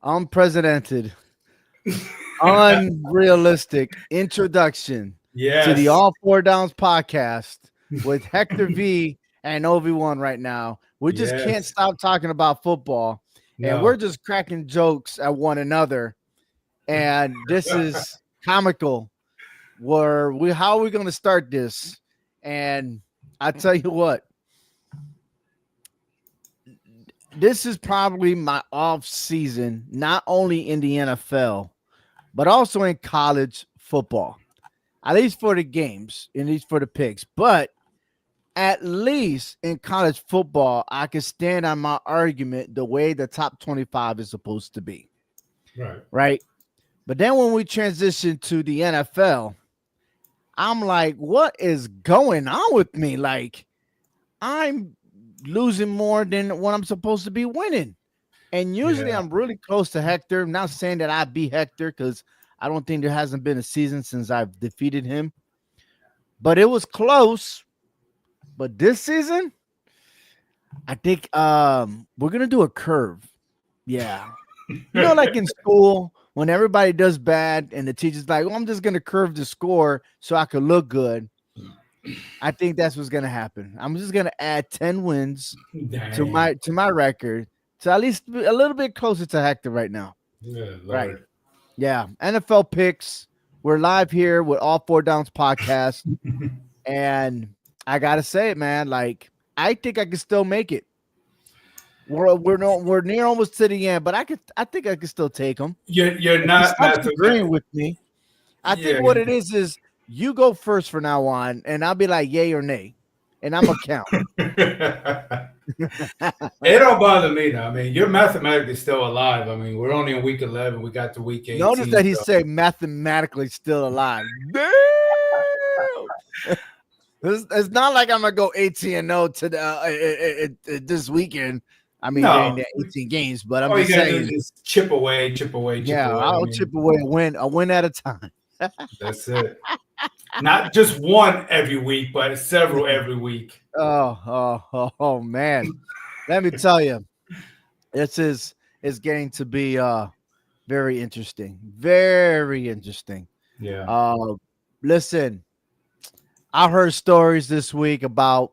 unprecedented, unrealistic introduction to the Yes. All Four Downs podcast with Hector V and Ovi1 right now. We just can't Yes. stop talking about football, and we're No. just cracking jokes at one another. And this is comical. How are we going to start this? And I tell you what, this is probably my off season, not only in the NFL, but also in college football. At least for the games, at least for the picks. But at least in college football, I can stand on my argument the way the top 25 is supposed to be. Right. Right. But then when we transition to the NFL, I'm like, what is going on with me? Like, I'm losing more than what I'm supposed to be winning. And usually Yeah. I'm really close to Hector. I'm not saying that I beat Hector because I don't think there hasn't been a season since I've defeated him. But it was close. But this season, I think we're gonna do a curve. Yeah. Like in school, when everybody does bad and the teacher's like, well, I'm just gonna curve the score so I could look good. I think that's what's gonna happen. I'm just gonna add 10 wins to Dang. my record to at least be a little bit closer to Hector right now. Good Right. Lord. Yeah. NFL picks. We're live here with All Four Downs podcast. And I gotta say it, man. Like, I think I can still make it. We're near almost to the end, but I think I can still take them. You're If you not stop mathematic. agreeing with me, I think Yeah. what it is you go first for now on, and I'll be like yay or nay, and I'm gonna count. It don't bother me now. I mean, you're mathematically still alive. I mean, we're only in week 11. We got to week Notice 18. that he So. said mathematically still alive. Damn! It's not like I'm gonna go 18-0 to the this weekend. I mean, during No. the 18 games, but I'm All you just got to do saying, is just chip away, chip away, chip yeah, away. I I'll chip mean, away a win at a time. that's it. Not just one every week, but several every week. Oh, man. Let me tell you, this is getting to be very interesting. Very interesting. Yeah. Listen, I heard stories this week about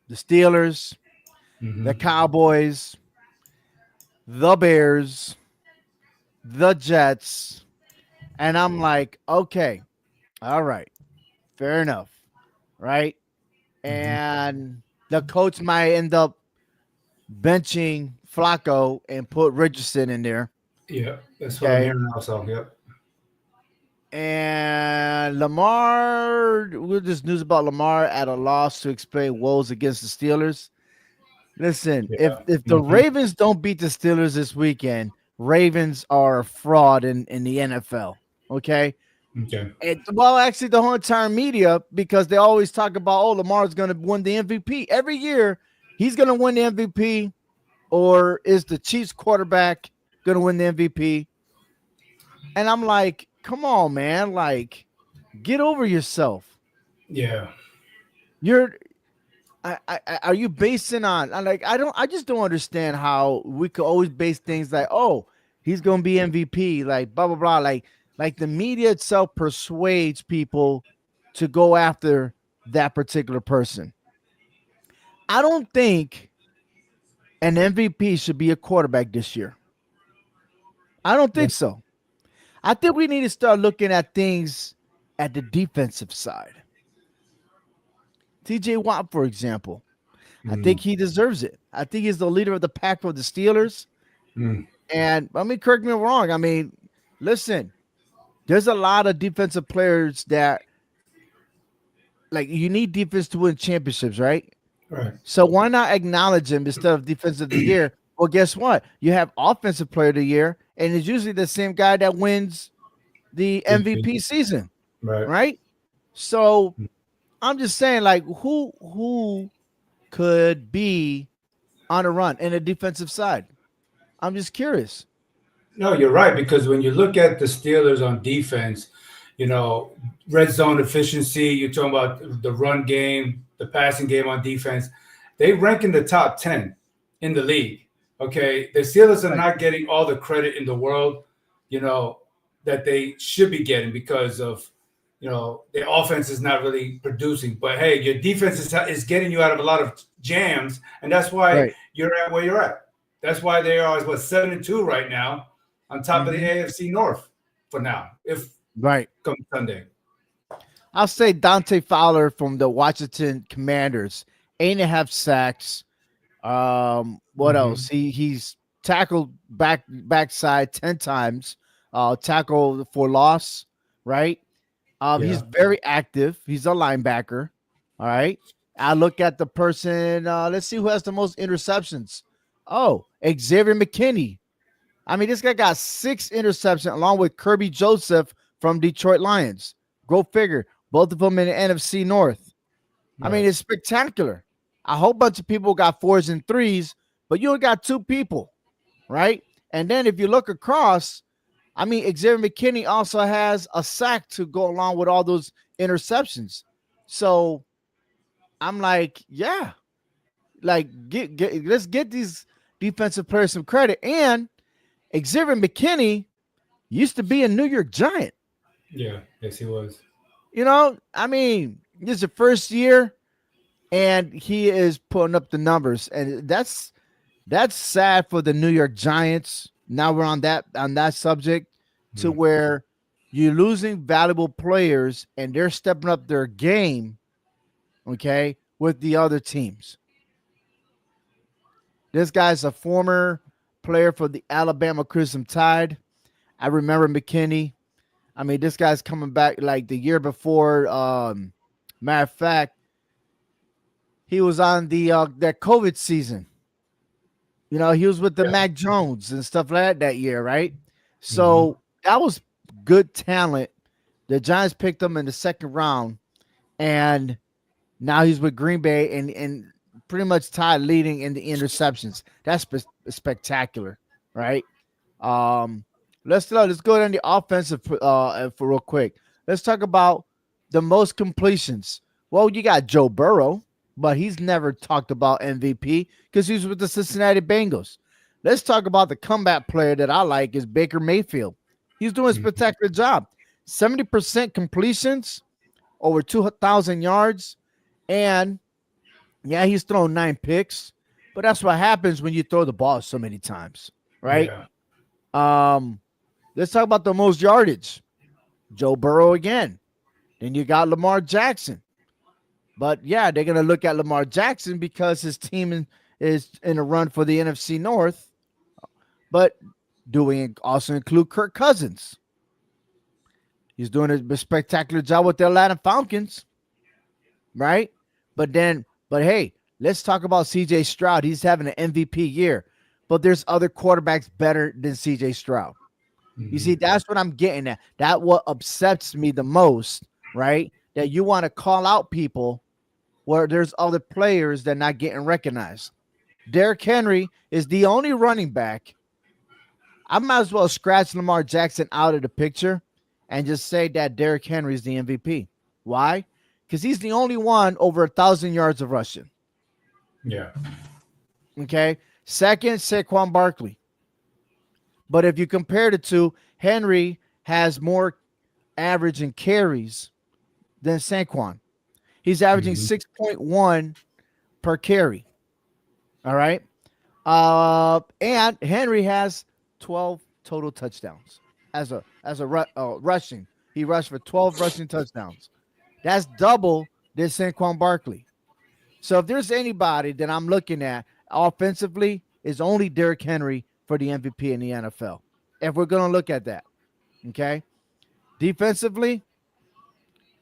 the Steelers, the Cowboys, the Bears, the Jets, and I'm like, okay, all right, fair enough, right? And the coach might end up benching Flacco and put Richardson in there. Yeah. That's what I'm Okay. hearing also. Yep. And Lamar, with this news about Lamar at a loss to explain woes against the Steelers. Listen, Yeah. if the Ravens don't beat the Steelers this weekend, Ravens are a fraud in the NFL. Okay. Okay. Well, actually, the whole entire media, because they always talk about, oh, Lamar's going to win the MVP. Every year, he's going to win the MVP, or is the Chiefs quarterback going to win the MVP? And I'm like, come on, man. Like, get over yourself. Yeah. Are you basing on, I just don't understand how we could always base things like, oh, he's going to be MVP, like blah, blah, blah. Like the media itself persuades people to go after that particular person. I don't think an MVP should be a quarterback this year. I don't think so. I think we need to start looking at things at the defensive side. TJ Watt, for example, I think he deserves it. I think he's the leader of the pack for the Steelers. And I mean, correct me if I'm wrong. I mean, listen, there's a lot of defensive players that, like, you need defense to win championships, right? Right. So why not acknowledge him instead of defensive of the year? Well, guess what? You have offensive player of the year, and it's usually the same guy that wins the MVP season, right? So I'm just saying, like, who could be on a run in the defensive side? I'm just curious. No, you're right, because when you look at the Steelers on defense, red zone efficiency, you're talking about the run game, the passing game on defense, they rank in the top 10 in the league. Okay, the Steelers are Right. not getting all the credit in the world, you know, that they should be getting because of, their offense is not really producing. But hey, your defense is getting you out of a lot of jams, and that's why Right. you're at where you're at. That's why they are 7-2 right now, on top of the Hmm. AFC North for now. If Right. come Sunday, I'll say Dante Fowler from the Washington Commanders, 8.5 sacks. What else? hmm He's tackled backside 10 times. Tackle for loss. Right. He's yeah, very active. He's a linebacker. All right. I look at the person. Let's see who has the most interceptions. Oh, Xavier McKinney. I mean, this guy got 6 interceptions along with Kirby Joseph from Detroit Lions. Go figure. Both of them in the NFC North. I mean, right, it's spectacular. A whole bunch of people got 4s and 3s, but you only got 2 people, right? And then if you look across, I mean, Xavier McKinney also has a sack to go along with all those interceptions. So I'm like, yeah, like let's get these defensive players some credit. And Xavier McKinney used to be a New York Giant. yeah, yes, he was. I mean, this is the first year, and he is putting up the numbers, and that's sad for the New York Giants. Now we're on that subject to Mm. where you're losing valuable players, and they're stepping up their game, okay, with the other teams. This guy's a former player for the Alabama Crimson Tide. I remember McKinney. I mean, this guy's coming back like the year before. Matter of fact, he was on the that COVID season. He was with the Yeah. Mac Jones and stuff like that year, right? hmm So that was good talent. The Giants picked him in the second round, and now he's with Green Bay and pretty much tied leading in the interceptions. That's spectacular, right? Um, let's go down the offensive for real quick. Let's talk about the most completions. Well, you got Joe Burrow, but he's never talked about MVP because he's with the Cincinnati Bengals. Let's talk about the comeback player that I like is Baker Mayfield. He's doing a spectacular job. 70% completions, over 2,000 yards, and yeah, he's thrown 9 picks, but that's what happens when you throw the ball so many times, right? Yeah. Um, let's talk about the most yardage. Joe Burrow again. Then you got Lamar Jackson. But yeah, they're gonna look at Lamar Jackson because his team is in a run for the NFC North. But do we also include Kirk Cousins? He's doing a spectacular job with the Atlanta Falcons, right? But hey, let's talk about CJ Stroud. He's having an MVP year, but there's other quarterbacks better than CJ Stroud. You hmm see, that's what I'm getting at. That what upsets me the most, right? That you want to call out people where there's other players that are not getting recognized. Derrick Henry is the only running back. I might as well scratch Lamar Jackson out of the picture and just say that Derrick Henry is the MVP. Why? Because he's the only one over 1,000 yards of rushing. Yeah. Okay. Second, Saquon Barkley. But if you compare the two, Henry has more average in carries than Saquon. He's averaging hmm 6.1 per carry. All right. And Henry has 12 total touchdowns as a rushing. He rushed for 12 rushing touchdowns. That's double than Saquon Barkley. So if there's anybody that I'm looking at offensively, is only Derrick Henry for the MVP in the NFL. If we're gonna look at that, okay. Defensively,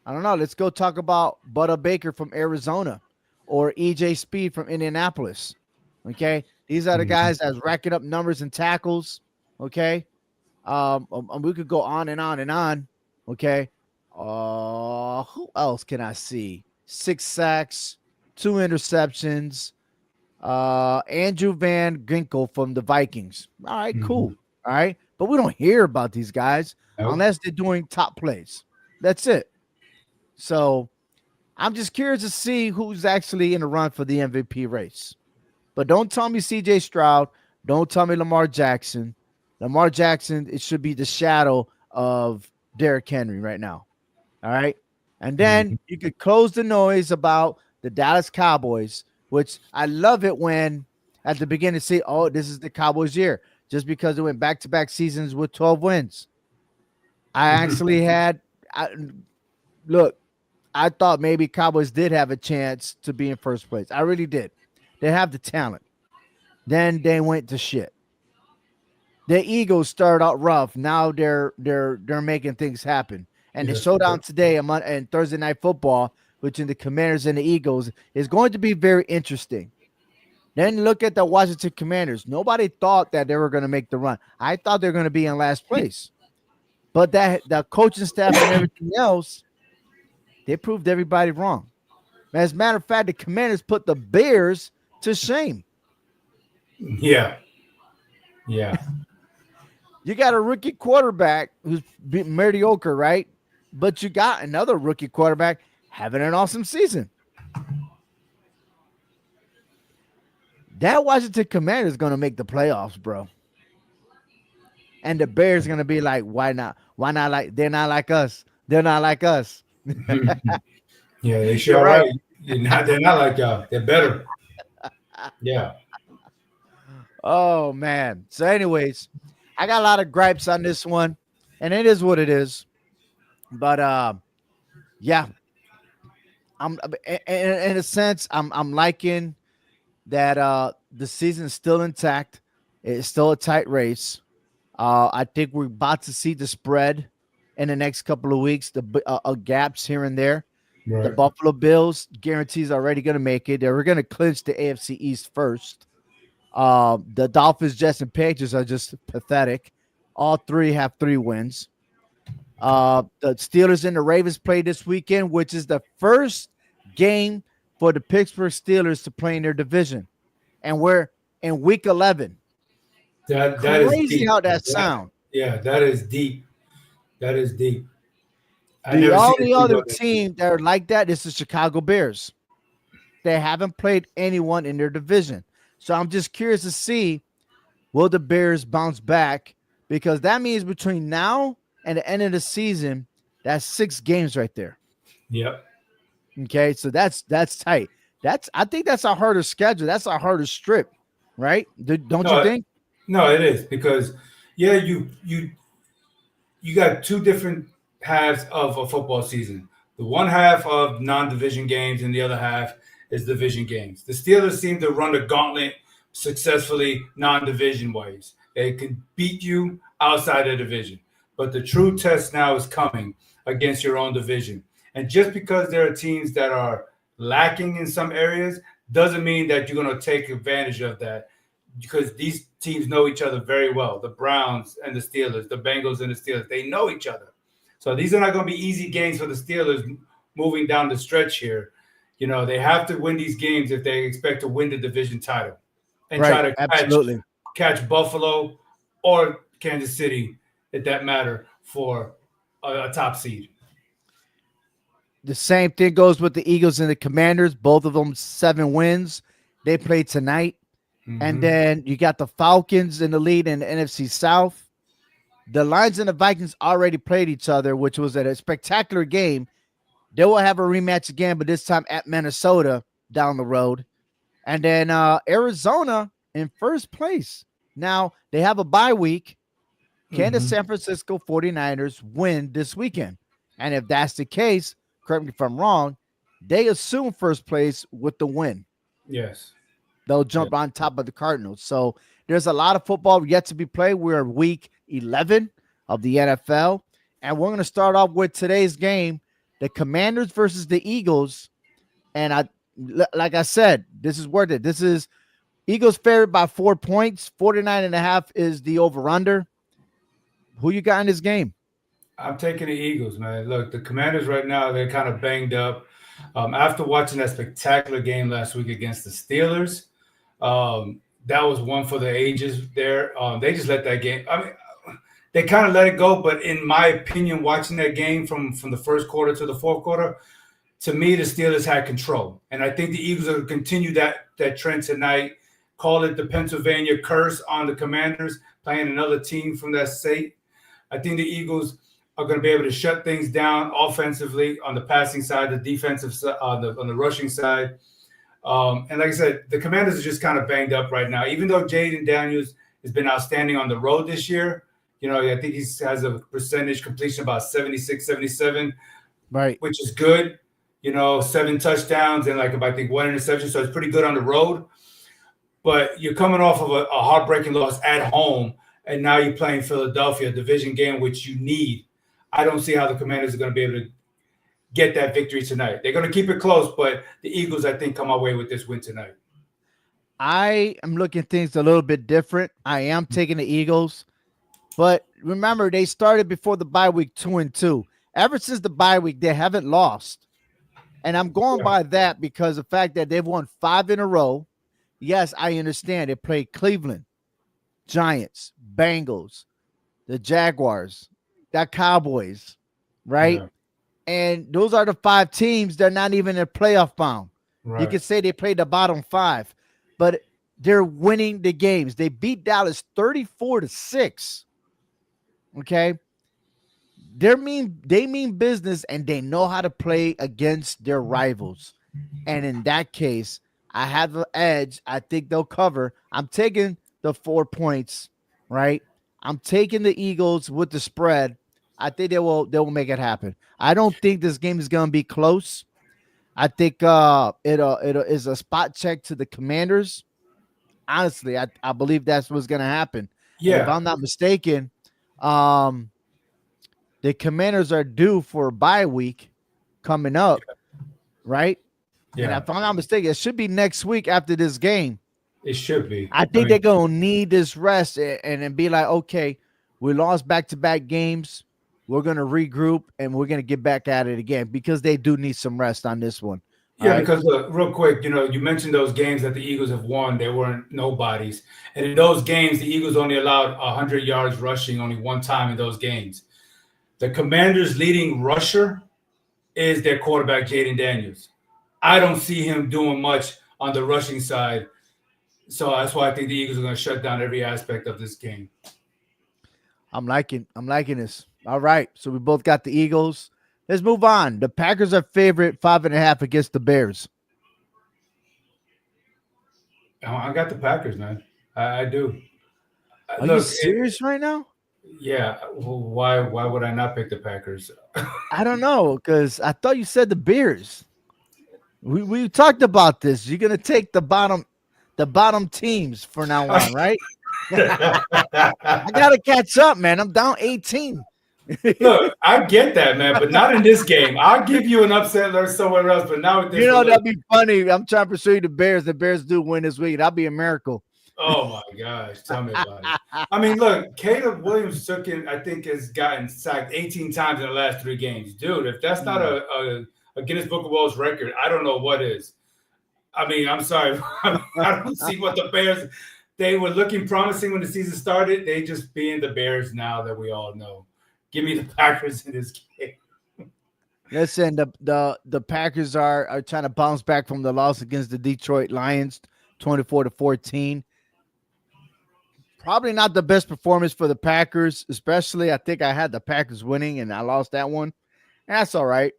I don't know. Let's go talk about Butter Baker from Arizona or EJ Speed from Indianapolis. Okay, these are the hmm guys that's racking up numbers and tackles. Okay, we could go on and on and on. Okay, who else can I see? 6 sacks, 2 interceptions. Andrew Van Ginkel from the Vikings. All right, hmm cool. All right, but we don't hear about these guys Nope. unless they're doing top plays. That's it. So I'm just curious to see who's actually in the run for the MVP race. But don't tell me CJ Stroud. Don't tell me Lamar Jackson. Lamar Jackson, it should be the shadow of Derrick Henry right now. All right. And then Mhm. you could close the noise about the Dallas Cowboys, which I love it when at the beginning say, oh, this is the Cowboys year, just because it went back to back seasons with 12 wins. I actually had, I, look, I thought maybe Cowboys did have a chance to be in first place. I really did. They have the talent. Then they went to shit. The Eagles started out rough. Now they're making things happen. And the Yes. showdown today and Thursday night football between the Commanders and the Eagles is going to be very interesting. Then look at the Washington Commanders. Nobody thought that they were going to make the run. I thought they were going to be in last place. But that the coaching staff and everything else, they proved everybody wrong. As a matter of fact, the Commanders put the Bears to shame. Yeah. Yeah. You got a rookie quarterback who's mediocre, right? But you got another rookie quarterback having an awesome season. That Washington Commanders is going to make the playoffs, bro. And the Bears going to be like, why not? Why not like they're not like us? They're not like us. Yeah, they sure You're are right. right. They're not like y'all. They're better. Yeah. Oh man. So, anyways, I got a lot of gripes on this one, and it is what it is. But yeah, I'm in a sense, I'm liking that the season is still intact. It's still a tight race. I think we're about to see the spread in the next couple of weeks. The gaps here and there. The Right. Buffalo Bills guarantees already going to make it. They were going to clinch the AFC East first. The Dolphins, Jets, and Patriots are just pathetic. All three have 3 wins. The Steelers and the Ravens play this weekend, which is the first game for the Pittsburgh Steelers to play in their division. And we're in week 11. That is Crazy deep. how that sounds. Yeah, that is deep. That is deep. I The never seen only a team other go that deep. team that are like that is the Chicago Bears. They haven't played anyone in their division. So I'm just curious to see, will the Bears bounce back? Because that means between now and the end of the season, that's 6 games right there. Yep. Okay, so that's tight. I think that's a harder schedule. That's a harder strip, right? Don't you No, think? no, it is because yeah, you got two different halves of a football season. The one half of non-division games, and the other half is division games. The Steelers seem to run the gauntlet successfully non-division ways. They can beat you outside the division, but the true test now is coming against your own division. And just because there are teams that are lacking in some areas doesn't mean that you're going to take advantage of that because these teams know each other very well. The Browns and the Steelers, the Bengals and the Steelers, they know each other. So these are not going to be easy games for the Steelers moving down the stretch here. You know, they have to win these games if they expect to win the division title and try Right, to absolutely. catch Buffalo or Kansas City, if that matter, for a top seed. The same thing goes with the Eagles and the Commanders. Both of them 7 wins. They play tonight. And Mm-hmm. then you got the Falcons in the lead in the NFC South. The Lions and the Vikings already played each other, which was a spectacular game. They will have a rematch again, but this time at Minnesota down the road. And then Arizona in first place. Now they have a bye week. Can the Mm-hmm. San Francisco 49ers win this weekend? And if that's the case, correct me if I'm wrong, they assume first place with the win. Yes. They'll jump on top of the Cardinals. So there's a lot of football yet to be played. We're week 11 of the NFL. And we're going to start off with today's game, the Commanders versus the Eagles. And like I said, this is worth it. This is Eagles favored by 4 points. 49.5 is the over-under. Who you got in this game? I'm taking the Eagles, man. Look, the Commanders right now, they're kind of banged up. After watching that spectacular game last week against the Steelers, that was one for the ages there. They just let that game. I mean, they kind of let it go, but in my opinion, watching that game from the first quarter to the fourth quarter, to me, the Steelers had control. And I think the Eagles will continue that trend tonight. call it the Pennsylvania curse on the Commanders playing another team from that state. I think the Eagles are going to be able to shut things down offensively on the passing side, the defensive side, on the rushing side. And like I said, the Commanders are just kind of banged up right now. Even though Jaden Daniels has been outstanding on the road this year, I think he has a percentage completion about 76, 77, right, which is good. 7 touchdowns and I think 1 interception. So it's pretty good on the road. But you're coming off of a heartbreaking loss at home, and now you're playing Philadelphia, a division game, which you need. I don't see how the Commanders are going to be able to get that victory tonight. They're going to keep it close, but the Eagles, I think, come away with this win tonight. I am looking at things a little bit different. I am taking the Eagles, but remember, they started before the bye week 2-2. Ever since the bye week, they haven't lost. And I'm going by that because the fact that they've won 5 in a row. Yes, I understand. They played Cleveland, Giants, Bengals, the Jaguars, the Cowboys, right? Yeah. And those are the 5 teams that are not even in playoff bound. Right. You could say they played the bottom 5, but they're winning the games. They beat Dallas 34-6. Okay. They mean business, and they know how to play against their rivals. And in that case, I have the edge. I think they'll cover. I'm taking the 4 points, right? I'm taking the Eagles with the spread. I think they will make it happen. I don't think this game is going to be close. I think it is a spot check to the Commanders. Honestly, I believe that's what's going to happen. Yeah. And if I'm not mistaken, the Commanders are due for a bye week coming up, right? Yeah. And if I'm not mistaken, it should be next week after this game. It should be. I think they're going to need this rest and be like, okay, we lost back-to-back games. We're going to regroup, and we're going to get back at it again because they do need some rest on this one. Yeah, right? Because real quick, you mentioned those games that the Eagles have won. They weren't nobodies. And in those games, the Eagles only allowed 100 yards rushing only one time in those games. The Commanders' leading rusher is their quarterback, Jaden Daniels. I don't see him doing much on the rushing side. So that's why I think the Eagles are going to shut down every aspect of this game. I'm liking this. All right. So we both got the Eagles. Let's move on. The Packers are favorite 5.5 against the Bears. I got the Packers, man. I do. Are you serious right now? Yeah. Well, why would I not pick the Packers? I don't know, because I thought you said the Bears. We talked about this. You're gonna take the bottom teams for now on, right? I gotta catch up, man. I'm down 18. Look, I get that, man, but not in this game. I'll give you an upset alert somewhere else, but now with this, that'd be funny. I'm trying to persuade the Bears. The Bears do win this week. That'd be a miracle. Oh my gosh, tell me about it. I mean, look, Caleb Williams I think has gotten sacked 18 times in the last 3 games. Dude, if that's not a Guinness Book of World Record, I don't know what is. I mean, I'm sorry. I don't see what the Bears, they were looking promising when the season started. They just being the Bears now that we all know. Give me the Packers in this game. Listen, the Packers are trying to bounce back from the loss against the Detroit Lions, 24-14. Probably not the best performance for the Packers, especially I think I had the Packers winning and I lost that one. That's all right.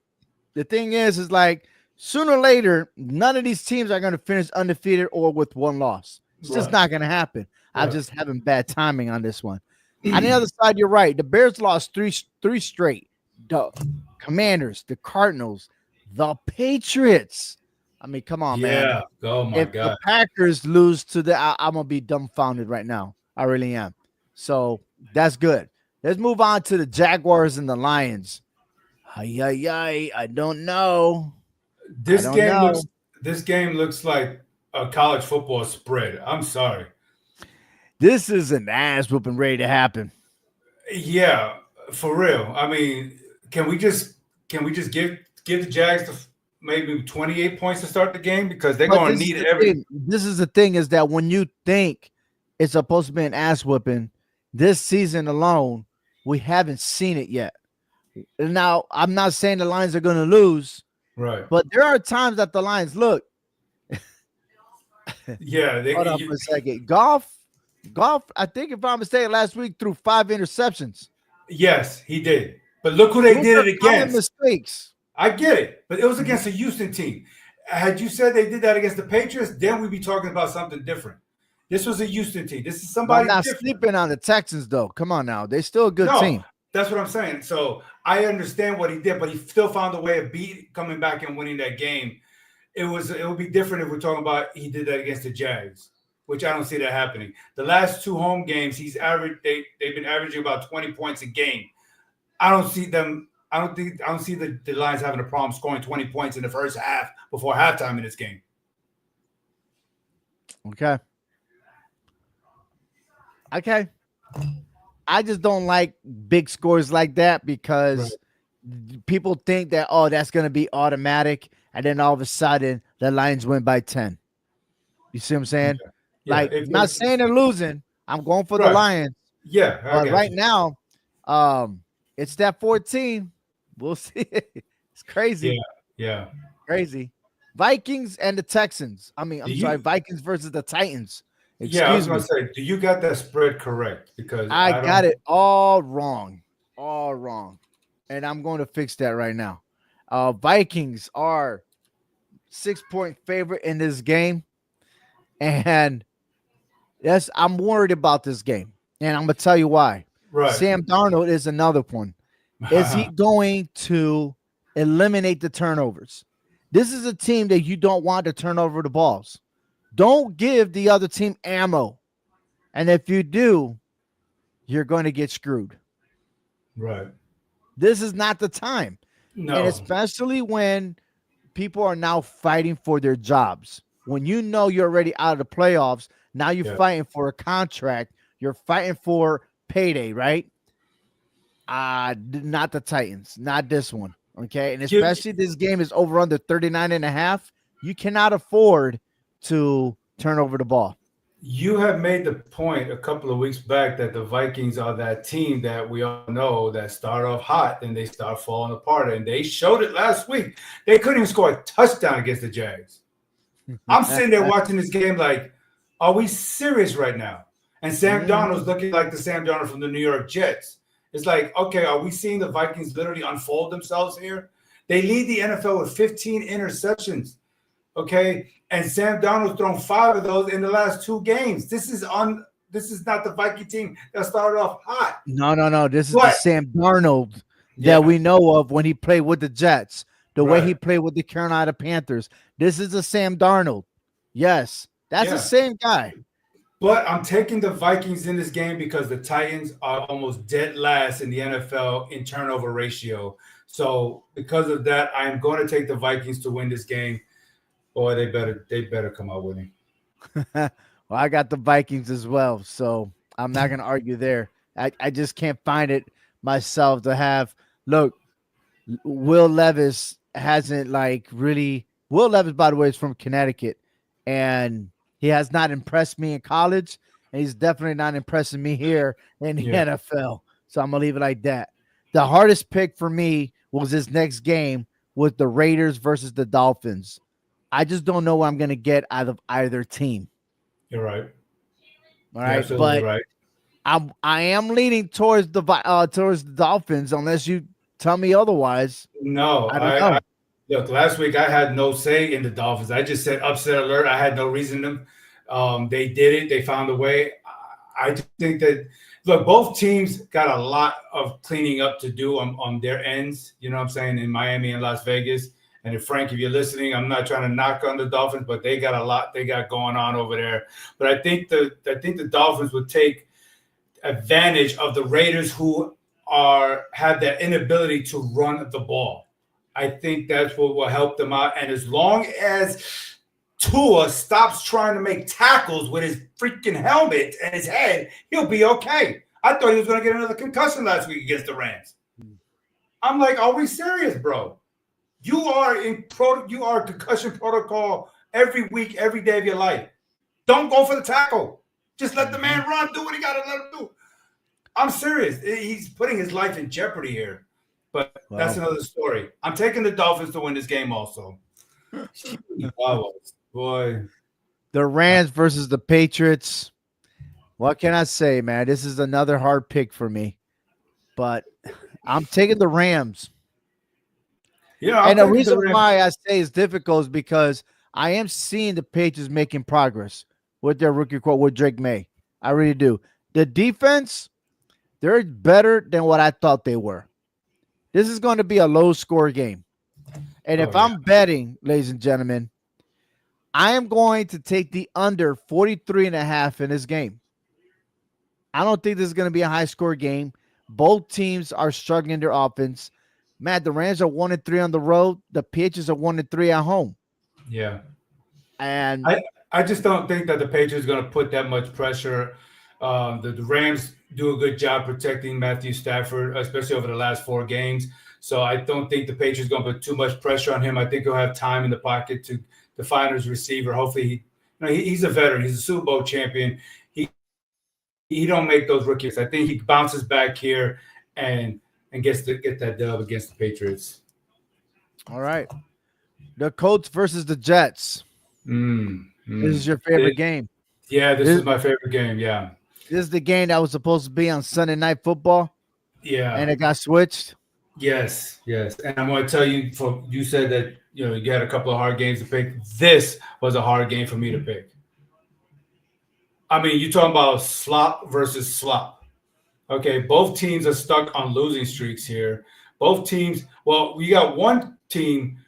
The thing is like sooner or later, none of these teams are going to finish undefeated or with 1 loss. It's just not going to happen. Right. I'm just having bad timing on this one. On the other side, you're right. The Bears lost three straight. The Commanders, the Cardinals, the Patriots. I mean, come on, man. Yeah. Oh, my God. The Packers lose to I'm going to be dumbfounded right now. I really am. So that's good. Let's move on to the Jaguars and the Lions. I don't know. This game looks like a college football spread. I'm sorry. This is an ass whooping ready to happen. Yeah, for real. I mean, can we just give the Jags maybe 28 points to start the game because they're going to need everything. This is the thing is that when you think it's supposed to be an ass whooping, this season alone, we haven't seen it yet. Now, I'm not saying the Lions are going to lose, right? But there are times that the Lions look. Yeah, Hold on for a second. Golf. I think if I'm mistaken, last week threw 5 interceptions. yes, he did. But look who they Those did are it common against. mistakes. I get it, but it was Mhm. against a Houston team. Had you said they did that against the Patriots, then we'd be talking about something different. This was a Houston team. This is But I'm somebody not different. sleeping on the Texans, though. Come on now. They're still a good No, team. that's what I'm saying. So I understand what he did, but he still found a way of coming back and winning that game. It would be different if we're talking about he did that against the Jags, which I don't see that happening. The last 2 home games, they've been averaging about 20 points a game. I don't see them. I don't see the Lions having a problem scoring 20 points in the first half before halftime in this game. Okay. Okay. I just don't like big scores like that Right. because people think that, oh, that's going to be automatic. And then all of a sudden, the Lions win by 10. You see what I'm saying? Yeah. Like, not saying they're losing. I'm going for the Right. Lions. Yeah, I But got right you. now, it's that 14. We'll see. It's Yeah. crazy. Yeah. Crazy. Vikings and the Texans. I mean, Do I'm sorry, you? Vikings versus the Titans. Yeah, I was Excuse gonna me. say, do you got that spread correct? Because I I got don't. it all wrong. All wrong. And I'm going to fix that right now. Vikings are 6-point favorite in this game. And yes, I'm worried about this game. And I'm going to tell you why. Right. Sam Darnold is another one. Is he going to eliminate the turnovers? This is a team that you don't want to turn over the balls. Don't give the other team ammo. And if you do, you're going to get screwed. Right. This is not the time. And No. especially when people are now fighting for their jobs. When you know you're already out of the playoffs, now you're Yeah. fighting for a contract. You're fighting for payday, right? Not the Titans, not this one. Okay. And Give especially this game is over under 39 and a half. You cannot afford to turn over the ball. You have made the point a couple of weeks back that the Vikings are that team that we all know that start off hot and they start falling apart. And they showed it last week. They couldn't even score a touchdown against the Jags. I'm sitting there watching this game like, are we serious right now? And Sam Mhm. Darnold's looking like the Sam Darnold from the New York Jets. It's like, okay, are we seeing the Vikings literally unfold themselves here? They lead the NFL with 15 interceptions. Okay, and Sam Darnold's thrown 5 of those in the last 2 games. This is not the Viking team that started off hot. No. This is the But Sam Darnold that yeah, we know of when he played with the Jets, the way he right. played with the Carolina Panthers. This is the Sam Darnold. Yes, that's the Yeah. same guy. But I'm taking the Vikings in this game because the Titans are almost dead last in the NFL in turnover ratio. So because of that, I am going to take the Vikings to win this game. Boy, they better come out winning. Well, I got the Vikings as well, so I'm not going to argue there. I just can't find it myself to have. Look, Will Levis hasn't like really. Will Levis, by the way, is from Connecticut, and he has not impressed me in college, and he's definitely not impressing me here in the Yeah, NFL. So I'm gonna leave it like that. The hardest pick for me was this next game with the Raiders versus the Dolphins. I just don't know what I'm gonna get out of either team. you're right. All You're right, absolutely but right. I am leaning towards the Dolphins unless you tell me otherwise. No, I don't I know. look, last week I had no say in the Dolphins. I just said upset alert. I had no reason to. They did it. They found a way. I just think that look, both teams got a lot of cleaning up to do on their ends. You know what I'm saying, in Miami and Las Vegas. And if Frank, if you're listening, I'm not trying to knock on the Dolphins, but they got a lot they got going on over there. But I think the Dolphins would take advantage of the Raiders who have that inability to run the ball. I think that's what will help them out. And as long as Tua stops trying to make tackles with his freaking helmet and his head, he'll be okay. I thought he was going to get another concussion last week against the Rams. I'm like, are we serious, bro? You are you are concussion protocol every week, every day of your life. Don't go for the tackle. Just let the man run, do what he got to let him do. I'm serious. He's putting his life in jeopardy here. But that's Well, another story. I'm taking the Dolphins to win this game also. Boy. The Rams versus the Patriots. What can I say, man? This is another hard pick for me, but I'm taking the Rams. Yeah, I'm And the taking the reason Rams. why I say it's difficult is because I am seeing the Patriots making progress with their rookie quote with Drake May. I really do. The defense, they're better than what I thought they were. This is going to be a low score game. And Oh if yeah, I'm betting, ladies and gentlemen, I am going to take the under 43 and a half in this game. I don't think this is going to be a high score game. Both teams are struggling their offense. Matt, the Rams are 1-3 on the road. The Patriots are 1-3 at home. yeah. And I just don't think that the Patriots are going to put that much pressure. The Rams do a good job protecting Matthew Stafford, especially over the last 4 games. So I don't think the Patriots are going to put too much pressure on him. I think he'll have time in the pocket to find his receiver. Hopefully, he's a veteran. He's a Super Bowl champion. He don't make those rookies. I think he bounces back here and gets to get that dub against the Patriots. all right, the Colts versus the Jets. This is your favorite game. Yeah, this This, is my favorite game. Yeah, this is the game that was supposed to be on Sunday Night Football, yeah. and it got switched. Yes, yes. And I'm going to tell you, you said that you had a couple of hard games to pick. This was a hard game for me to pick. I mean, you're talking about slop versus slop. Okay, both teams are stuck on losing streaks here. Both teams. Well, we got one team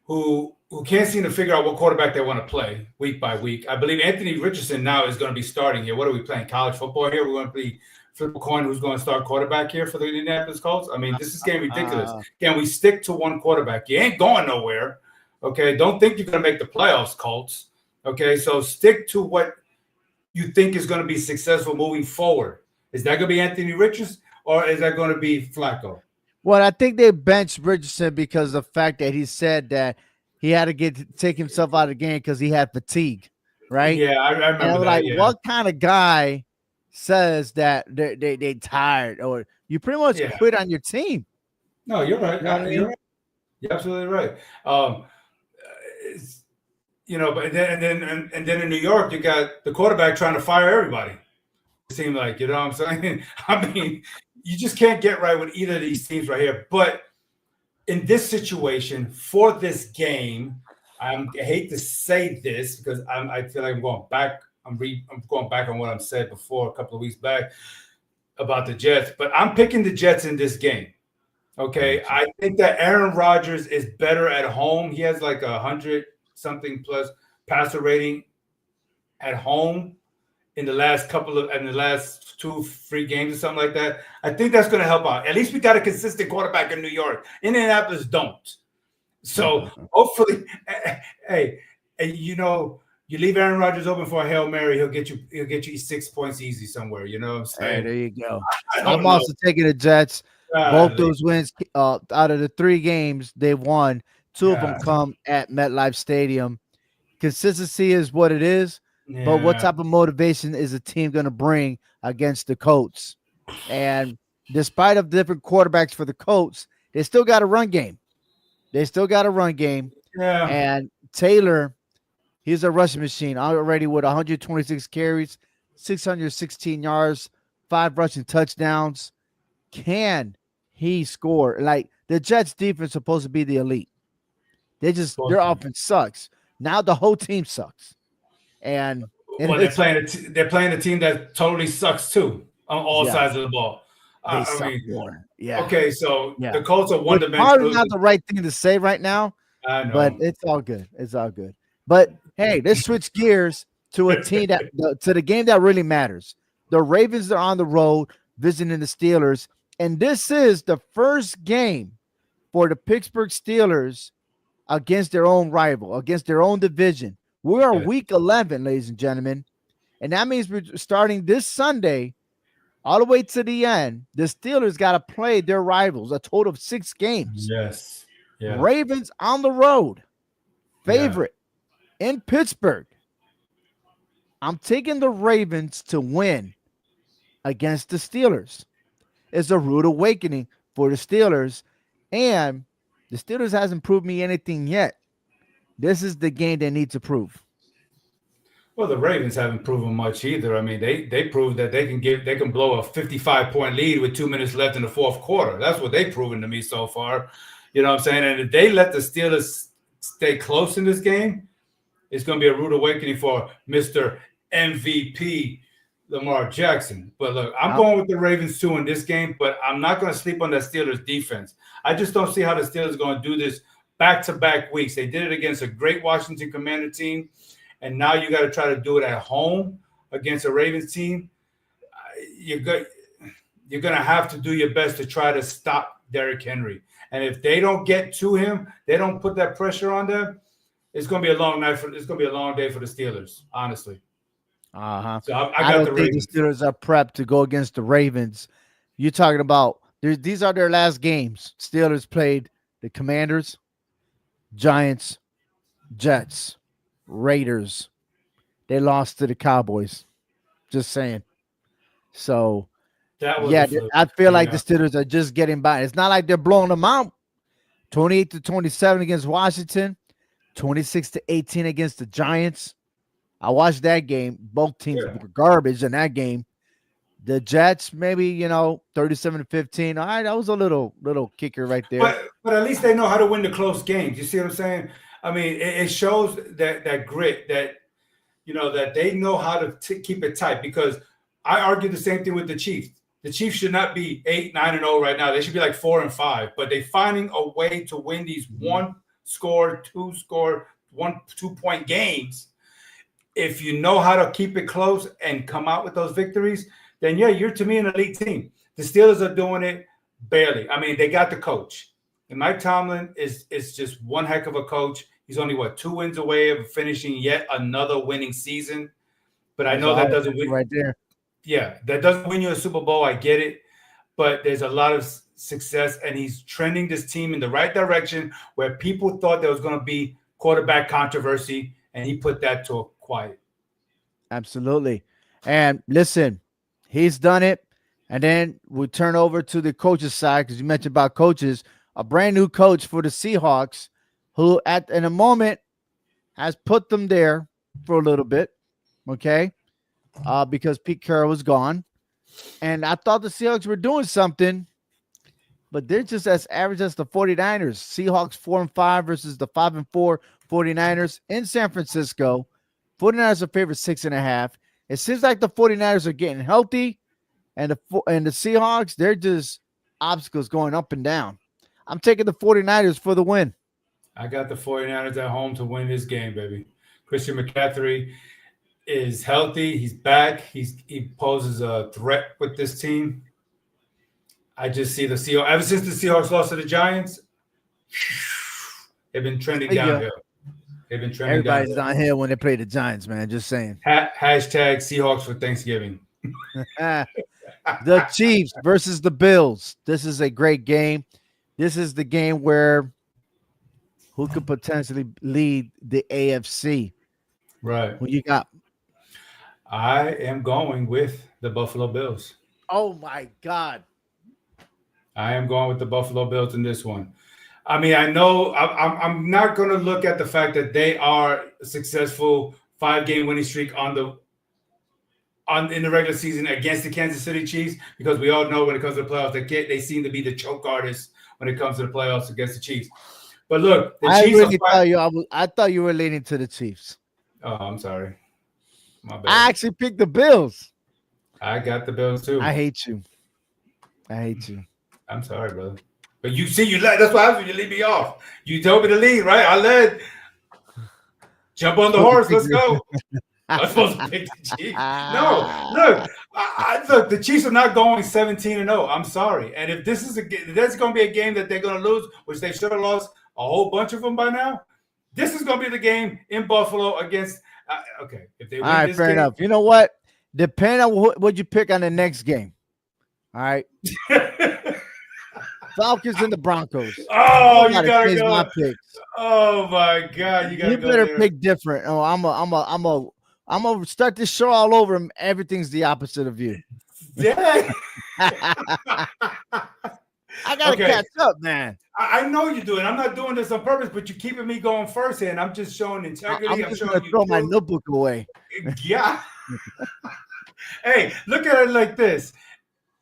who can't seem to figure out what quarterback they want to play week by week. I believe Anthony Richardson now is going to be starting here. What are we playing? College football here? We're going to be flip a coin who's going to start quarterback here for the Indianapolis Colts. I mean, this is getting ridiculous. Can we stick to one quarterback? You ain't going nowhere. Okay, don't think you're going to make the playoffs, Colts. Okay, so stick to what you think is going to be successful moving forward. Is that going to be Anthony Richardson or is that going to be Flacco? Well, I think they benched Richardson because of the fact that he said that he had to take himself out of the game because he had fatigue, right? Yeah, I remember and I'm that. like, Yeah. what kind of guy says that they tired or you pretty much quit on your team? No, you're right. You know what I mean? You're right. You're absolutely right. But then in New York, you got the quarterback trying to fire everybody. It seemed like, you know what I'm saying? I mean, you just can't get right with either of these teams right here. But in this situation, for this game, I hate to say this because I feel like I'm going back. I'm going back on what I've said before a couple of weeks back about the Jets. But I'm picking the Jets in this game. Okay, I think that Aaron Rodgers is better at home. He has like 100-something plus passer rating at home in the last 2-3 games or something like that. I think that's going to help out. At least we got a consistent quarterback in New York. Indianapolis don't. So hopefully, hey, you leave Aaron Rodgers open for a Hail Mary, he'll get you 6 points easy somewhere. You know what I'm saying? Hey, there you go. I'm also taking the Jets. Both those wins out of the 3 games they've won, 2 of them come at MetLife Stadium. Consistency is what it is, but what type of motivation is a team going to bring against the Colts? And despite of different quarterbacks for the Colts, they still got a run game. Yeah. And Taylor, he's a rushing machine already with 126 carries, 616 yards, 5 rushing touchdowns. Can he score? Like the Jets defense is supposed to be the elite. Their offense sucks. Now the whole team sucks. And they're playing a team that totally sucks too on all sides of the ball. They suck more. Yeah. Okay, so the Colts are one-dimensional. Probably not the right thing to say right now. I know. But it's all good. It's all good. But hey, let's switch gears to a team to the game that really matters. The Ravens are on the road visiting the Steelers, and this is the first game for the Pittsburgh Steelers against their own rival, against their own division. We are week 11, ladies and gentlemen, and that means we're starting this Sunday all the way to the end. The Steelers got to play their rivals a total of 6 games. Yes. Yeah. Ravens on the road, favorite in Pittsburgh. I'm taking the Ravens to win against the Steelers. It's a rude awakening for the Steelers, and the Steelers hasn't proved me anything yet. This is the game they need to prove. Well, the Ravens haven't proven much either. I mean, they proved that they can blow a 55-point lead with 2 minutes left in the fourth quarter. That's what they've proven to me so far. You know what I'm saying? And if they let the Steelers stay close in this game, it's going to be a rude awakening for Mr. MVP Lamar Jackson. But look, I'm going with the Ravens too in this game, but I'm not going to sleep on that Steelers defense. I just don't see how the Steelers are going to do this back-to-back weeks. They did it against a great Washington Commander team. And now you got to try to do it at home against a Ravens team. You're going to have to do your best to try to stop Derrick Henry. And if they don't get to him, they don't put that pressure on them, it's going to be a long night. It's going to be a long day for the Steelers, honestly. So I don't think the Steelers are prepped to go against the Ravens. You're talking about these are their last games. Steelers played the Commanders, Giants, Jets, Raiders. They lost to the Cowboys. Just saying. So, I feel like the Steelers are just getting by. It's not like they're blowing them out. 28-27 against Washington, 26-18 against the Giants. I watched that game. Both teams were garbage in that game. The Jets, maybe 37-15. All right, that was a little kicker right there. But at least they know how to win the close games. You see what I'm saying? I mean, it shows that grit that that they know how to keep it tight. Because I argue the same thing with the Chiefs. The Chiefs should not be 8-9-0 right now. They should be like 4-5. But they're finding a way to win these 1-score, 2-score, 1-2-point games. If you know how to keep it close and come out with those victories, then you're to me an elite team. The Steelers are doing it barely. I mean, they got the coach. And Mike Tomlin is just one heck of a coach. He's only 2 wins away of finishing yet another winning season. But I know that doesn't win right there. Yeah, that doesn't win you a Super Bowl. I get it. But there's a lot of success, and he's trending this team in the right direction where people thought there was going to be quarterback controversy, and he put that to a quiet. Absolutely. And listen, he's done it. And then we turn over to the coaches side, because you mentioned about coaches. A brand new coach for the Seahawks, who in a moment has put them there for a little bit, okay, because Pete Carroll was gone. And I thought the Seahawks were doing something, but they're just as average as the 49ers. Seahawks 4-5 versus the 5-4 49ers in San Francisco. 49ers are favored 6.5. It seems like the 49ers are getting healthy, and the Seahawks, they're just obstacles going up and down. I'm taking the 49ers for the win. I got the 49ers at home to win this game, baby. Christian McCaffrey is healthy. He's back. He poses a threat with this team. I just see the Seahawks. Ever since the Seahawks lost to the Giants, they've been trending downhill. They've been trending Everybody's downhill when they play the Giants, man. Just saying. Hashtag Seahawks for Thanksgiving. The Chiefs versus the Bills. This is a great game. This is the game where who could potentially lead the AFC? Right. Who you got? I am going with the Buffalo Bills. Oh, my God. I am going with the Buffalo Bills in this one. I mean, I know I'm not going to look at the fact that they are a successful 5-game winning streak in the regular season against the Kansas City Chiefs, because we all know when it comes to the playoffs, they seem to be the choke artists when it comes to the playoffs against the Chiefs. But look, I thought you were leaning to the Chiefs. Oh, I'm sorry. My bad. I actually picked the Bills. I got the Bills too. I hate you. I'm sorry, brother. But you see, that's what happens when you leave me off. You told me to lead, right? I led. Jump on the horse. Let's go. I'm supposed to pick the Chiefs. No, look. Look, the Chiefs are not going 17-0. I'm sorry. And if this is going to be a game that they're going to lose, which they should have lost a whole bunch of them by now, this is going to be the game in Buffalo against. Okay, if they win all right, fair enough. You know what? Depending on what you pick on the next game. All right. Falcons and the Broncos. Oh, you gotta go. My picks. Oh my God, you better pick different. Oh, I'm gonna start this show all over, and everything's the opposite of you. Yeah. I gotta catch up, man. I know you do it. I'm not doing this on purpose, but you're keeping me going first here, and I'm just showing integrity. I'm I'm just gonna showing you throw my truth. notebook away. Yeah. Hey, look at it like this.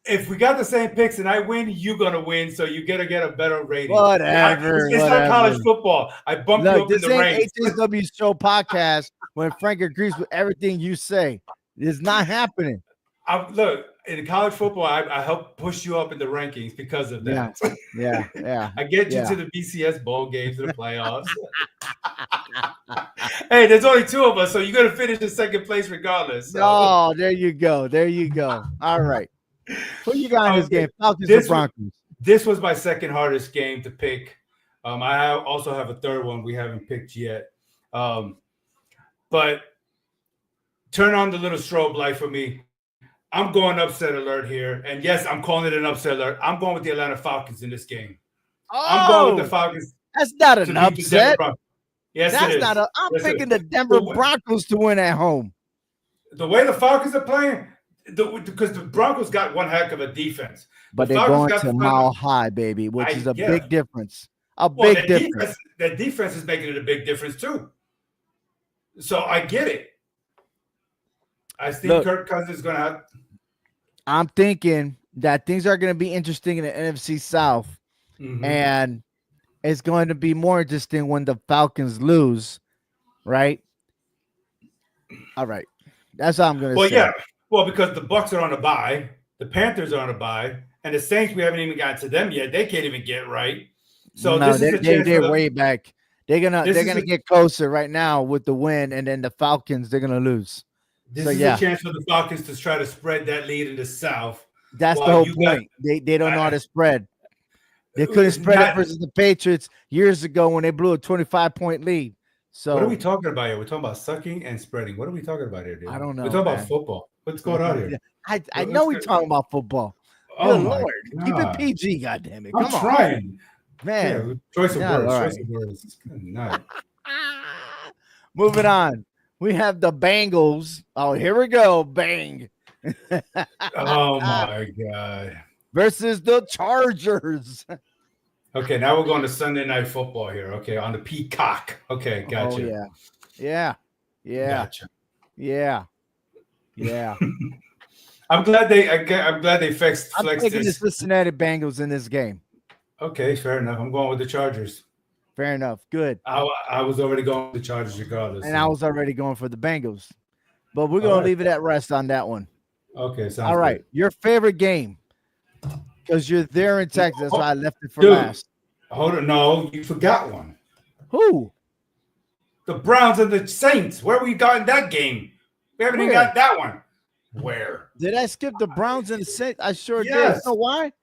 If we got the same picks and I win, you're gonna win. So you gotta get a better rating. Whatever, It's like whatever. college football. I bump you Look, up in this the ain't ranks. HSW show podcast when Frank agrees with everything you say. It's not happening. Look, in college football, I help push you up in the rankings because of Yeah, that. yeah. I get you Yeah. to the BCS bowl games and the playoffs. Hey, there's only two of us, so you're gonna finish in second place regardless. So Oh, there you go. There you go. All right. Who you got in this okay, game? Falcons or this Broncos? this was my second hardest game to pick. Also have a third one we haven't picked yet. But turn on the little strobe light for me. I'm going upset alert here. And yes, I'm calling it an upset alert. I'm going with the Atlanta Falcons in this game. I'm going with the Oh, Falcons that's not to an beat the Denver upset. Broncos. Yes, it That's is. not a. I'm Yes, it picking is. the Denver Broncos to win at home. The way the Falcons are playing, because the Broncos got one heck of a defense. But The they're Falcons going got to the Mile High, baby, which is a big difference. A Well, big difference. Their defense is making it a big difference too. So I get it. I think Kirk Cousins is going to have. I'm thinking that things are going to be interesting in the NFC South, and it's going to be more interesting when the Falcons lose, right? All right, that's all I'm going to say. Well, yeah. Well, because the Bucs are on a bye, the Panthers are on a bye, and the Saints, we haven't even gotten to them yet. They can't even get right. So no, this is a chance. They're way back. They're gonna get closer right now with the win, and then the Falcons they're gonna lose. This is a chance for the Falcons to try to spread that lead in the South. That's the whole point. They don't know how to spread. They couldn't spread it versus the Patriots years ago when they blew a 25-point lead. So what are we talking about here? We're talking about sucking and spreading. What are we talking about here, dude? I don't know. We're talking about football. What's going on here? I know we're talking about football. Oh Good my Lord. God. Keep it PG, goddammit. I'm trying. Man. Yeah, choice of words. Right. Choice of words. Good night. Moving on. We have the Bengals. Oh, here we go. Bang. Oh my God. Versus the Chargers. Okay, now we're going to Sunday Night Football here. Okay, on the Peacock. Okay, gotcha. Oh, yeah. Gotcha. Yeah. I'm glad they flexed I'm taking this. the Cincinnati Bengals in this game. Okay, fair enough. I'm going with the Chargers. Fair enough. Good. I was already going with the Chargers regardless. And I was already going for the Bengals. But we're going to leave it at rest on that one. Okay, sounds all right. Good. Your favorite game. Because you're there in Texas. That's why I left it for last. Hold on. No, you forgot one. Who? The Browns and the Saints. Where we got in that game? We haven't even got that one. Where? Did I skip the Browns and the Saints? I sure did. You know why?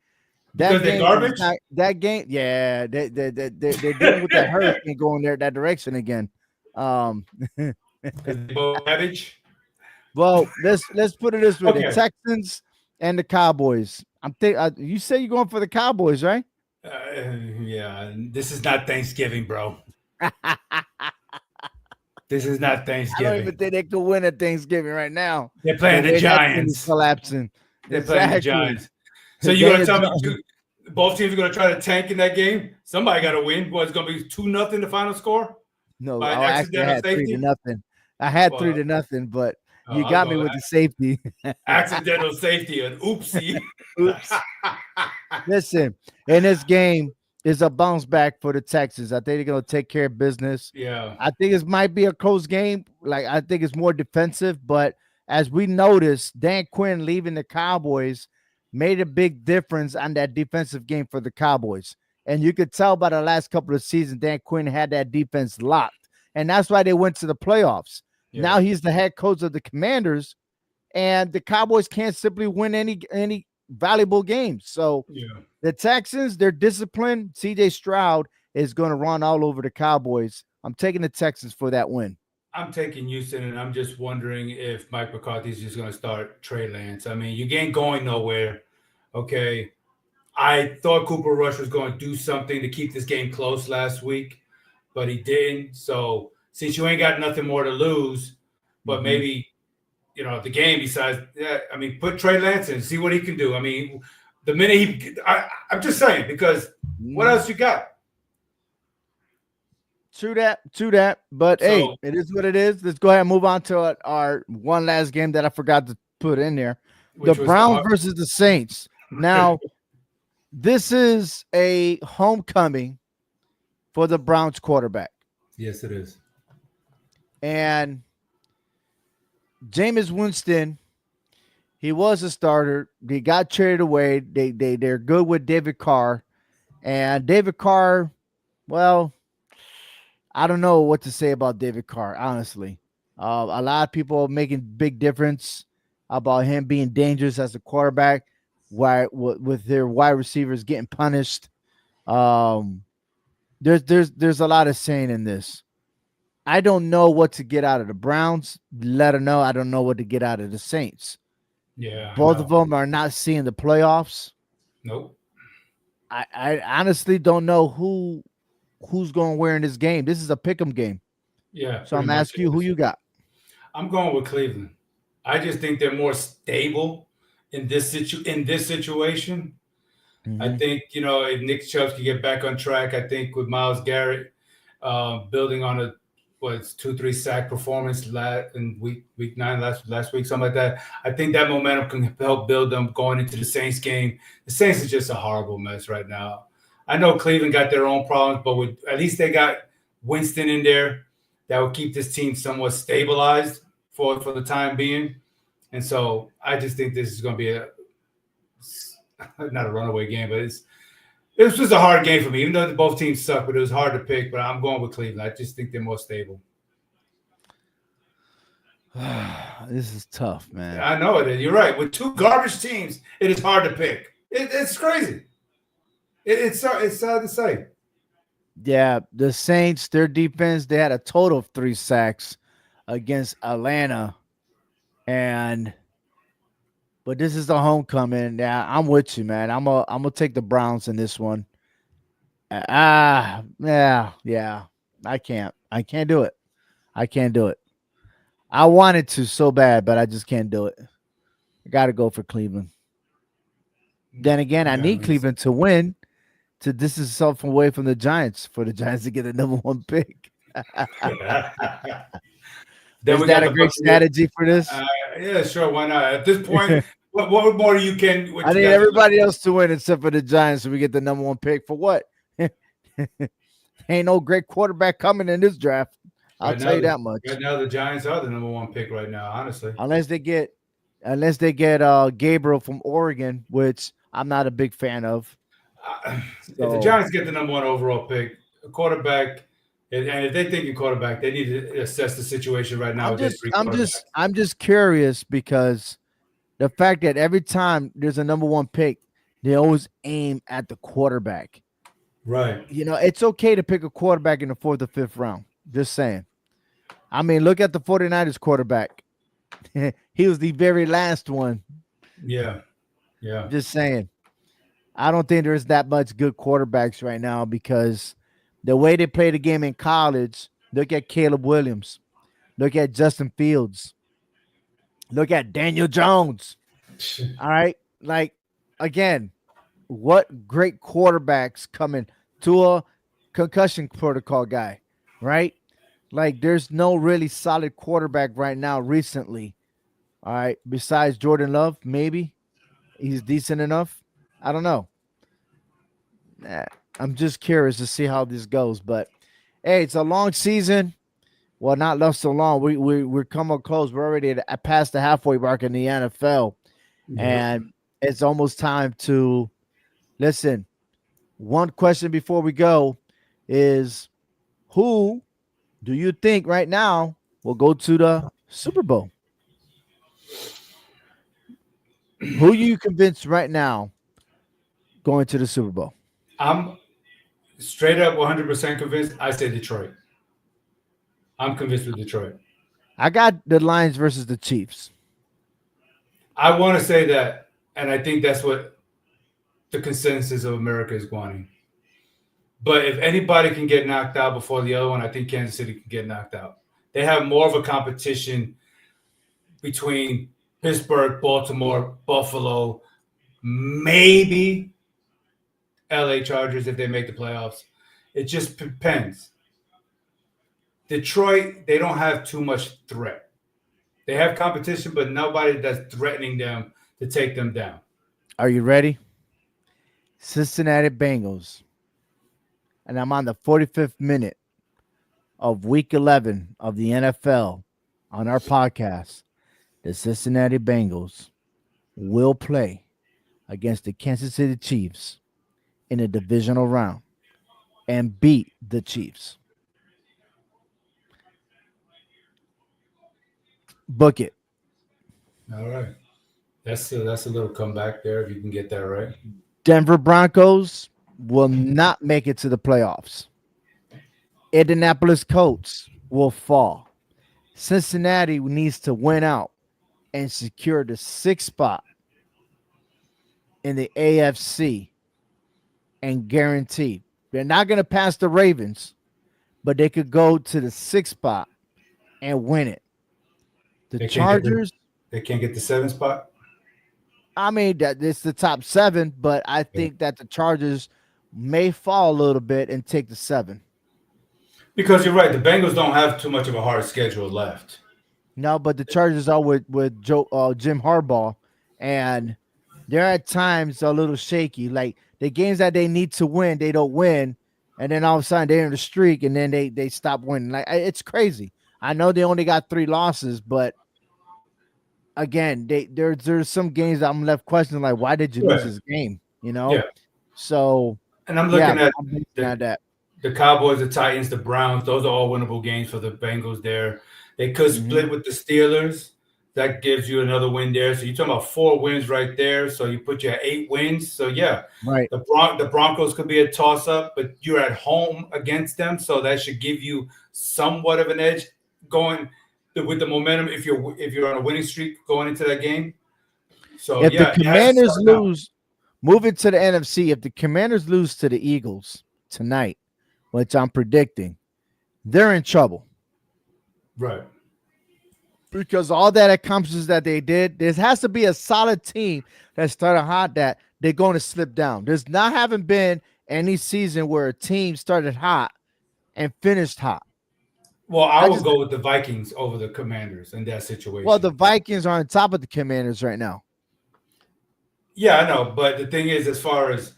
Because they're garbage? That game, yeah. They're dealing with that hurricane going that direction again. Garbage? Well, let's put it this way: the Texans and the Cowboys. You say you're going for the Cowboys, right? Yeah. This is not Thanksgiving, bro. This is not Thanksgiving. I don't even think they could win at Thanksgiving right now. They're playing the Giants. Collapsing. They're playing the Giants. So you're going to tell me both teams are going to try to tank in that game? Somebody got to win. It's going to be 2-0 the final score? No, I actually had 3-0. I had 3-0, but you got me with the safety. Accidental safety, an oopsie. Oops. Listen, in this game is a bounce back for the Texans. I think they're going to take care of business. Yeah. I think it might be a close game. Like, I think it's more defensive, but as we noticed, Dan Quinn leaving the Cowboys made a big difference on that defensive game for the Cowboys. And you could tell by the last couple of seasons, Dan Quinn had that defense locked. And that's why they went to the playoffs. Yeah. Now he's the head coach of the Commanders, and the Cowboys can't simply win any valuable games. So the Texans, they're disciplined. CJ Stroud is going to run all over the Cowboys. I'm taking the Texans for that win. I'm taking Houston, and I'm just wondering if Mike McCarthy is just going to start Trey Lance. I mean, you ain't going nowhere. Okay. I thought Cooper Rush was going to do something to keep this game close last week, but he didn't. So since you ain't got nothing more to lose, but maybe, the game besides that, put Trey Lance in, see what he can do. I mean, the minute I'm just saying, because What else you got? True that. True that. But hey, So, it is what it is. Let's go ahead and move on to our one last game that I forgot to put in there. The which was the Browns versus the Saints. Now, this is a homecoming for the Browns quarterback. Yes, it is. And Jameis Winston, he was a starter. They got traded away. They're good with David Carr. And David Carr, well, I don't know what to say about David Carr, honestly. A lot of people are making big difference about him being dangerous as a quarterback, why with their wide receivers getting punished. Um, there's a lot of saying in this. I don't know what to get out of the Browns. Let her know I don't know what to get out of the Saints. Yeah, I Both of know. them are not seeing the playoffs. Nope. I honestly don't know who's going where in this game. This is a pick'em game. Yeah, So pretty I'm much asking you it who is. you got. I'm going with Cleveland. I just think they're more stable in this situation. I Mhm. think if Nick Chubb can get back on track. I think with Miles Garrett building on a what's 2-3 sack performance in week 9 last week, something like that. I think that momentum can help build them going into the Saints game. The Saints is just a horrible mess right now. I know Cleveland got their own problems, but at least they got Winston in there that will keep this team somewhat stabilized for the time being. And so I just think this is going to be not a runaway game, but this was a hard game for me, even though both teams suck, but it was hard to pick. But I'm going with Cleveland. I just think they're more stable. This is tough, man. I know it is. You're right. With two garbage teams, it is hard to pick. It's crazy. It's sad to say. Yeah, the Saints, their defense, they had a total of 3 sacks against Atlanta. And but this is the homecoming. Yeah, I'm with you, man. I'm gonna take the Browns in this one. Yeah. I can't do it. I can't do it. I wanted to so bad, but I just can't do it. I got to go for Cleveland. Then again, I Yeah. need Cleveland to win to distance itself away from the Giants for the Giants to get the number 1 pick. Then Is we that got a the great Buccaneers. strategy for this? Yeah, sure. Why not? At this point, what more you can? I What you need guys are everybody looking else to win except for the Giants so we get the number 1 pick. For what? Ain't no great quarterback coming in this draft. I'll right tell now? you that much. Right now, the Giants are the number 1 pick right now. Honestly. Unless they get Gabriel from Oregon, which I'm not a big fan of. If the So Giants get the number 1 overall pick, a quarterback, and if they think a quarterback, they need to assess the situation right now I'm with their just three I'm just quarterbacks. I'm just curious because the fact that every time there's a number 1 pick, they always aim at the quarterback. Right. It's okay to pick a quarterback in the 4th or 5th round. Just saying. I mean, look at the 49ers quarterback. He was the very last one. Yeah. Yeah. Just saying. I don't think there's that much good quarterbacks right now because the way they play the game in college, look at Caleb Williams. Look at Justin Fields. Look at Daniel Jones. All right. Like, again, what great quarterbacks coming to a concussion protocol guy, right? Like, there's no really solid quarterback right now recently. All right. Besides Jordan Love, maybe he's decent enough. I don't know. Nah, I'm just curious to see how this goes. But hey, it's a long season. Well, not left so long. We're coming close. We're already past the halfway mark in the NFL, Yep. and it's almost time to listen. One question before we go is, who do you think right now will go to the Super Bowl? Who you convinced right now going to the Super Bowl? I'm straight up 100% convinced. I say Detroit. I'm convinced with Detroit. I got the Lions versus the Chiefs. I want to say that, and I think that's what the consensus of America is wanting. But if anybody can get knocked out before the other one, I think Kansas City can get knocked out. They have more of a competition between Pittsburgh, Baltimore, Buffalo, maybe LA Chargers if they make the playoffs. It just depends. Detroit, they don't have too much threat. They have competition, but nobody that's threatening them to take them down. Are you ready? Cincinnati Bengals. And I'm on the 45th minute of week 11 of the NFL on our podcast. The Cincinnati Bengals will play against the Kansas City Chiefs in a divisional round and beat the Chiefs. Book it. All right. That's a little comeback there if you can get that right. Denver Broncos will not make it to the playoffs. Indianapolis Colts will fall. Cincinnati needs to win out and secure the sixth spot in the AFC and guarantee they're not going to pass the Ravens, but they could go to the sixth spot and win it. The Chargers, they can't get the 7th spot. I mean, that it's the top 7, but I think that the Chargers may fall a little bit and take the 7. Because you're right, the Bengals don't have too much of a hard schedule left. No, but the Chargers are with Jim Harbaugh, and they're at times a little shaky. Like the games that they need to win, they don't win, and then all of a sudden they're in the streak, and then they stop winning. Like it's crazy. I know they only got 3 losses, but again, there's some games that I'm left questioning, like why did you lose this game? You know, so and I'm looking at that. The Cowboys, the Titans, the Browns, those are all winnable games for the Bengals there. They could split with the Steelers. That gives you another win there. So you're talking about 4 wins right there. So you put you at 8 wins. So, yeah, right. The Broncos could be a toss-up, but you're at home against them. So that should give you somewhat of an edge going with the momentum if you're on a winning streak going into that game. So, if the Commanders lose, moving to the NFC, if the Commanders lose to the Eagles tonight, which I'm predicting, they're in trouble. Right. Because all that accomplishes that they did, there has to be a solid team that started hot that they're going to slip down. There's not haven't been any season where a team started hot and finished hot. Well, I would go with the Vikings over the Commanders in that situation. Well, the Vikings are on top of the Commanders right now. Yeah, I know. But the thing is, as far as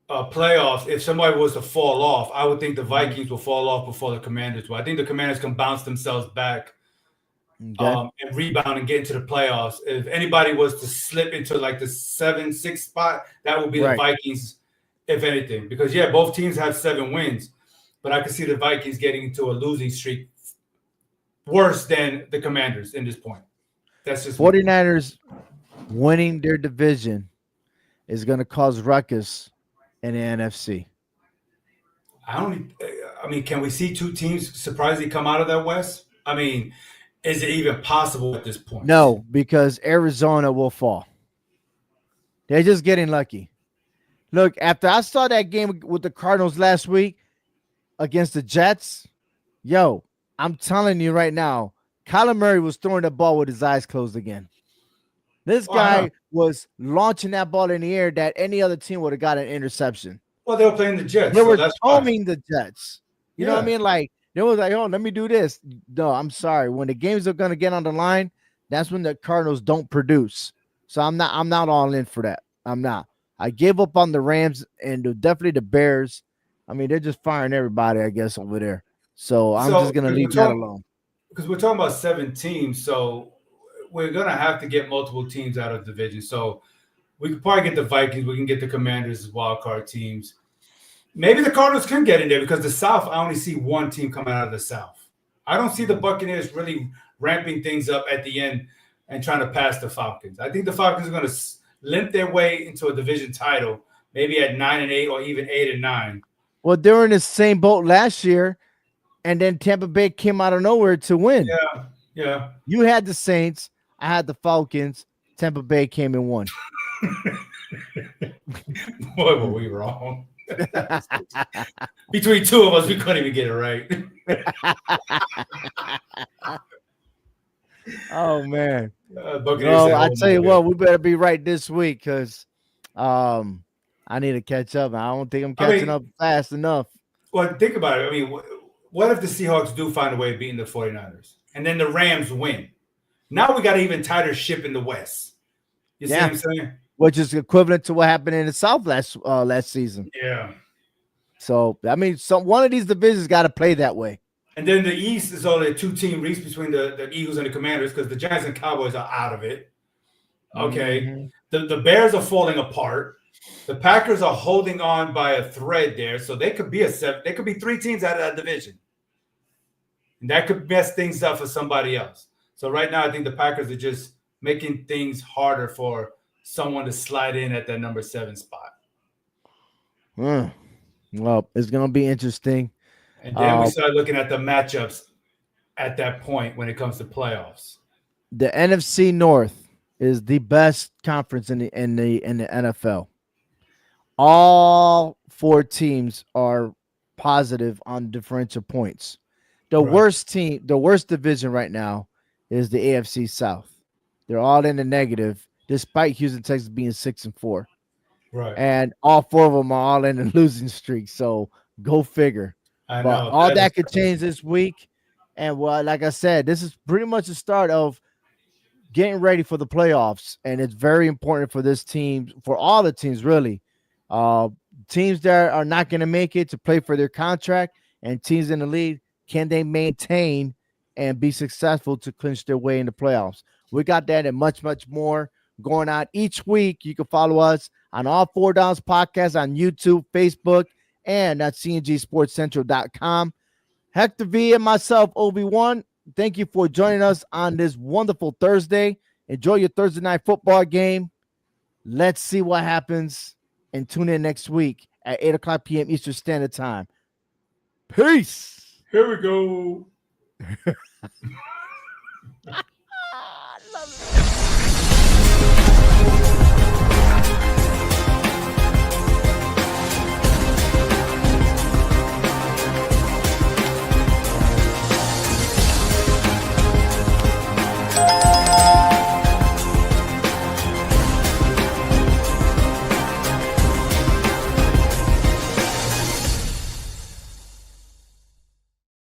playoffs, if somebody was to fall off, I would think the Vikings will fall off before the Commanders will. I think the Commanders can bounce themselves back and rebound and get into the playoffs. If anybody was to slip into like the 7-6 spot, that would be the Vikings, if anything. Because, both teams have 7 wins. But I can see the Vikings getting into a losing streak worse than the Commanders in this point. That's just 49ers winning their division is going to cause ruckus in the NFC. I mean, can we see 2 teams surprisingly come out of that West? I mean, is it even possible at this point? No, because Arizona will fall. They're just getting lucky. Look, after I saw that game with the Cardinals last week against the Jets, I'm telling you right now, Kyler Murray was throwing the ball with his eyes closed again. This guy was launching that ball in the air that any other team would have got an interception. Well, they were playing the Jets. They were homing the Jets. You know what I mean? Like, they was like, let me do this. No, I'm sorry. When the games are going to get on the line, that's when the Cardinals don't produce. So I'm not all in for that. I'm not. I gave up on the Rams and definitely the Bears. I mean, they're just firing everybody, I guess, over there. So I'm just going to leave that alone. Because we're talking about 7 teams, so we're going to have to get multiple teams out of the division. So we could probably get the Vikings. We can get the Commanders as wild card teams. Maybe the Cardinals can get in there because the South, I only see 1 team coming out of the South. I don't see the Buccaneers really ramping things up at the end and trying to pass the Falcons. I think the Falcons are going to limp their way into a division title, maybe at 9-8 or even 8-9. Well, they were in the same boat last year, and then Tampa Bay came out of nowhere to win. Yeah. You had the Saints. I had the Falcons. Tampa Bay came and won. Boy, were we wrong. Between 2 of us, we couldn't even get it right. Oh, man. I tell you what, we better be right this week because I need to catch up. I don't think I'm I catching mean, up fast enough. well, think about it. I mean, what if the Seahawks do find a way of beating the 49ers and then the Rams win? Now we got an even tighter ship in the West. You see what I'm saying? Which is equivalent to what happened in the South last season. Yeah. So I mean, one of these divisions got to play that way. And then the East is only a 2-team race between the Eagles and the Commanders because the Giants and Cowboys are out of it. Okay. Mm-hmm. The Bears are falling apart. The Packers are holding on by a thread there, so they could be they could be 3 teams out of that division. And that could mess things up for somebody else. So right now, I think the Packers are just making things harder for someone to slide in at that number 7 spot. Well, it's going to be interesting. And then we start looking at the matchups at that point when it comes to playoffs. The NFC North is the best conference in the NFL. All 4 teams are positive on differential points. The worst division right now is the AFC South. They're all in the negative, despite Houston, Texas being 6-4. Right. And all 4 of them are all in a losing streak. So go figure. I but know. All that could change this week. And well, like I said, this is pretty much the start of getting ready for the playoffs. And it's very important for this team, for all the teams, really. Teams that are not going to make it to play for their contract, and teams in the league, can they maintain and be successful to clinch their way in the playoffs? We got that and much, much more going on each week. You can follow us on all 4 Downs podcasts on YouTube, Facebook, and at cngsportscentral.com. Hector V and myself, Obi-Wan, thank you for joining us on this wonderful Thursday. Enjoy your Thursday night football game. Let's see what happens, and tune in next week at 8 o'clock p.m. Eastern Standard Time. Peace. Here we go. Love it.